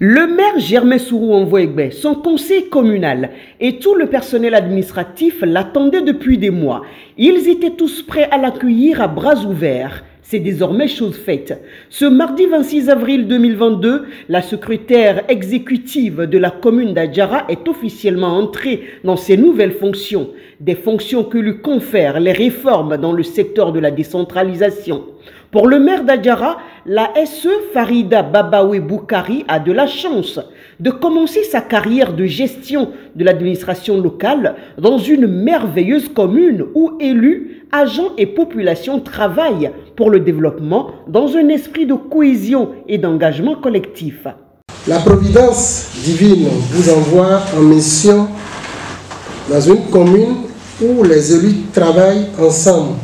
Le maire Germain Sourou-Envoegbe, son conseil communal et tout le personnel administratif l'attendaient depuis des mois. Ils étaient tous prêts à l'accueillir à bras ouverts. C'est désormais chose faite. Ce mardi 26 avril 2022, la secrétaire exécutive de la commune d'Adjara est officiellement entrée dans ses nouvelles fonctions. Des fonctions que lui confèrent les réformes dans le secteur de la décentralisation. Pour le maire d'Adjara, la SE Farida Babawe Boukari a de la chance de commencer sa carrière de gestion de l'administration locale dans une merveilleuse commune où élus, agents et populations travaillent pour le développement dans un esprit de cohésion et d'engagement collectif. La providence divine vous envoie en mission dans une commune où les élus travaillent ensemble,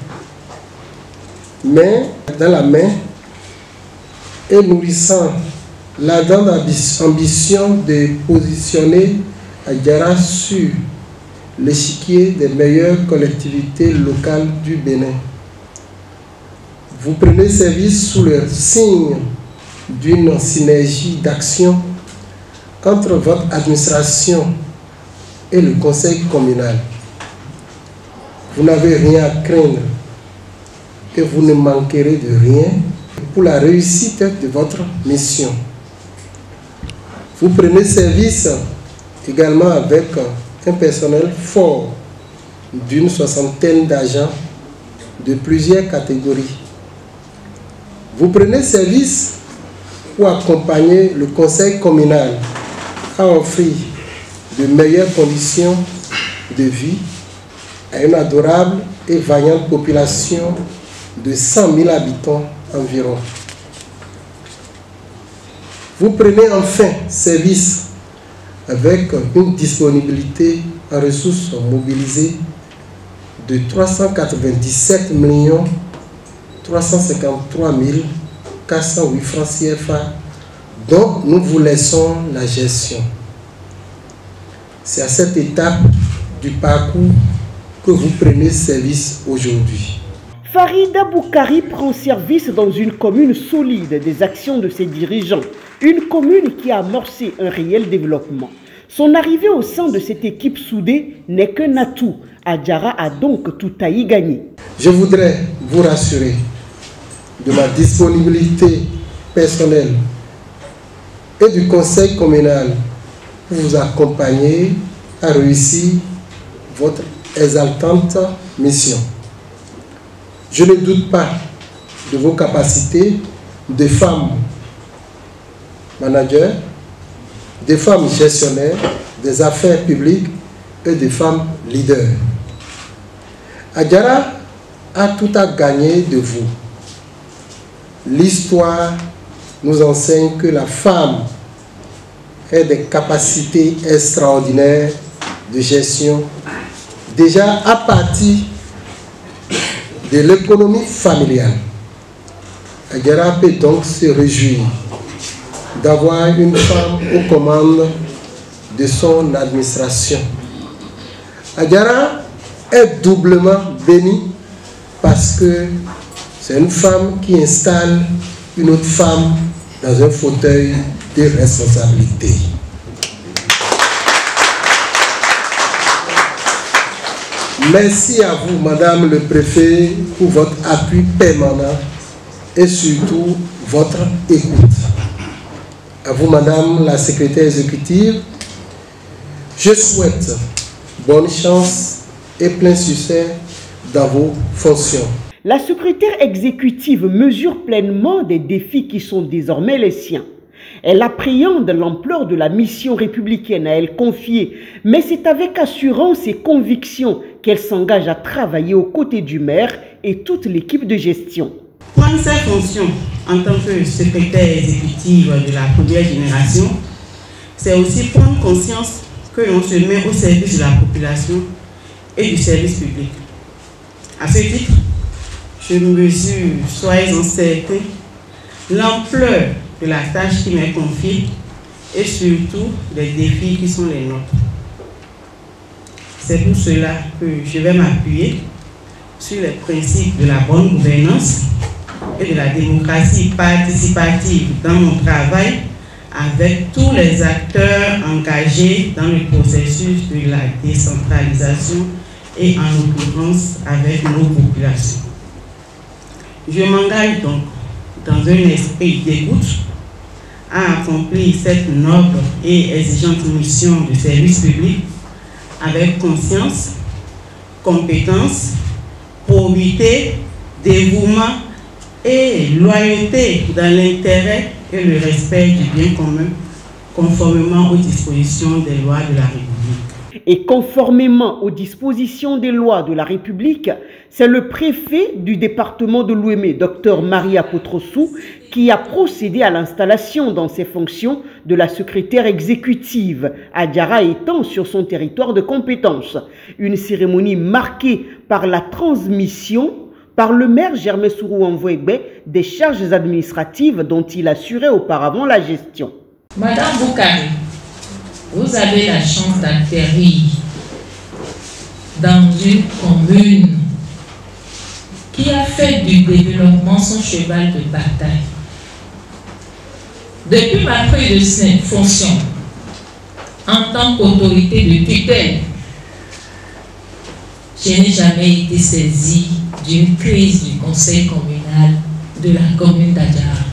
main dans la main, et nourrissant l'ardente ambition de positionner Adjara sur l'échiquier des meilleures collectivités locales du Bénin. Vous prenez service sous le signe d'une synergie d'action entre votre administration et le conseil communal. Vous n'avez rien à craindre et vous ne manquerez de rien pour la réussite de votre mission. Vous prenez service également avec un personnel fort d'une 60aine d'agents de plusieurs catégories. Vous prenez service pour accompagner le conseil communal à offrir de meilleures conditions de vie à une adorable et vaillante population de 100 000 habitants environ. Vous prenez enfin service avec une disponibilité en ressources mobilisées de 397 353 408 francs CFA dont nous vous laissons la gestion. C'est à cette étape du parcours que vous prenez service aujourd'hui. Farida Boukari prend service dans une commune solide des actions de ses dirigeants, une commune qui a amorcé un réel développement. Son arrivée au sein de cette équipe soudée n'est qu'un atout. Adjara a donc tout à y gagner. Je voudrais vous rassurer de ma disponibilité personnelle et du conseil communal pour vous accompagner à réussir votre exaltante mission. Je ne doute pas de vos capacités de femmes managers, de femmes gestionnaires des affaires publiques et de femmes leaders. Adjara a tout à gagner de vous. L'histoire nous enseigne que la femme a des capacités extraordinaires de gestion déjà à partir de l'économie familiale. Adjara peut donc se réjouir d'avoir une femme aux commandes de son administration. Adjara est doublement bénie parce que c'est une femme qui installe une autre femme dans un fauteuil de responsabilité. Merci à vous, Madame le Préfet, pour votre appui permanent et surtout votre écoute. À vous, Madame la Secrétaire exécutive, je souhaite bonne chance et plein succès dans vos fonctions. La secrétaire exécutive mesure pleinement des défis qui sont désormais les siens. Elle appréhende l'ampleur de la mission républicaine à elle confiée, mais c'est avec assurance et conviction qu'elle s'engage à travailler aux côtés du maire et toute l'équipe de gestion. Prendre sa fonction en tant que secrétaire exécutive de la première génération, c'est aussi prendre conscience que l'on se met au service de la population et du service public. À ce titre, je mesure, soyez-en certains, l'ampleur de la tâche qui m'est confiée et surtout des défis qui sont les nôtres. C'est pour cela que je vais m'appuyer sur les principes de la bonne gouvernance et de la démocratie participative dans mon travail avec tous les acteurs engagés dans le processus de la décentralisation et en l'occurrence avec nos populations. Je m'engage donc dans un esprit d'écoute à accomplir cette noble et exigeante mission de service public avec conscience, compétence, probité, dévouement et loyauté dans l'intérêt et le respect du bien commun, conformément aux dispositions des lois de la République. Et conformément aux dispositions des lois de la République, c'est le préfet du département de l'Ouémé, Dr Maria Potrossou, qui a procédé à l'installation dans ses fonctions de la secrétaire exécutive, Adjara étant sur son territoire de compétence. Une cérémonie marquée par la transmission par le maire Germain Sourou-Envoegbe des charges administratives dont il assurait auparavant la gestion. Madame Boukari, vous avez la chance d'atterrir dans une commune qui a fait du développement son cheval de bataille. Depuis ma prise de fonction en tant qu'autorité de tutelle, je n'ai jamais été saisie d'une crise du conseil communal de la commune d'Adjara.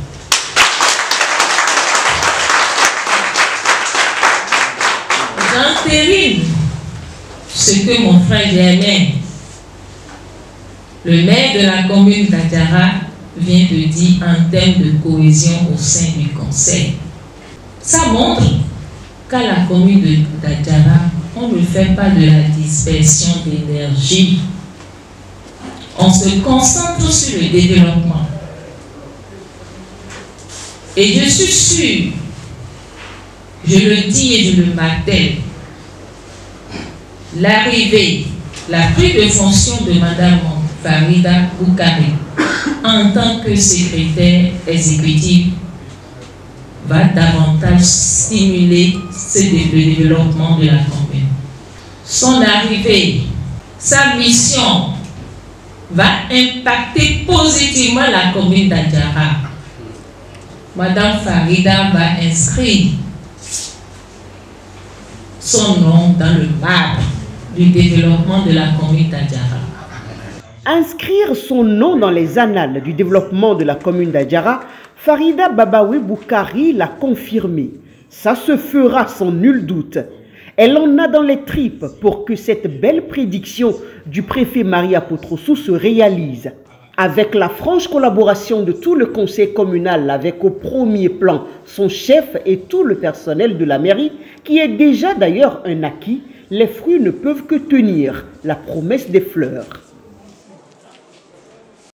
J'entérine ce que mon frère Germain, le maire de la commune d'Adjara, vient de dire en termes de cohésion au sein du conseil. Ça montre qu'à la commune d'Adjara, on ne fait pas de la dispersion d'énergie. On se concentre sur le développement. Et je suis sûre, je le dis et je le martèle, l'arrivée, la prise de fonction de Madame Farida Boukari en tant que secrétaire exécutive va davantage stimuler le développement de la commune. Son arrivée, sa mission va impacter positivement la commune d'Adjara. Madame Farida va inscrire son nom dans le marbre du développement de la commune d'Adjara. Inscrire son nom dans les annales du développement de la commune d'Adjara, Farida Babaoui Boukari l'a confirmé. Ça se fera sans nul doute. Elle en a dans les tripes pour que cette belle prédiction du préfet Maria Potrossou se réalise. Avec la franche collaboration de tout le conseil communal, avec au premier plan son chef et tout le personnel de la mairie, qui est déjà d'ailleurs un acquis, les fruits ne peuvent que tenir la promesse des fleurs.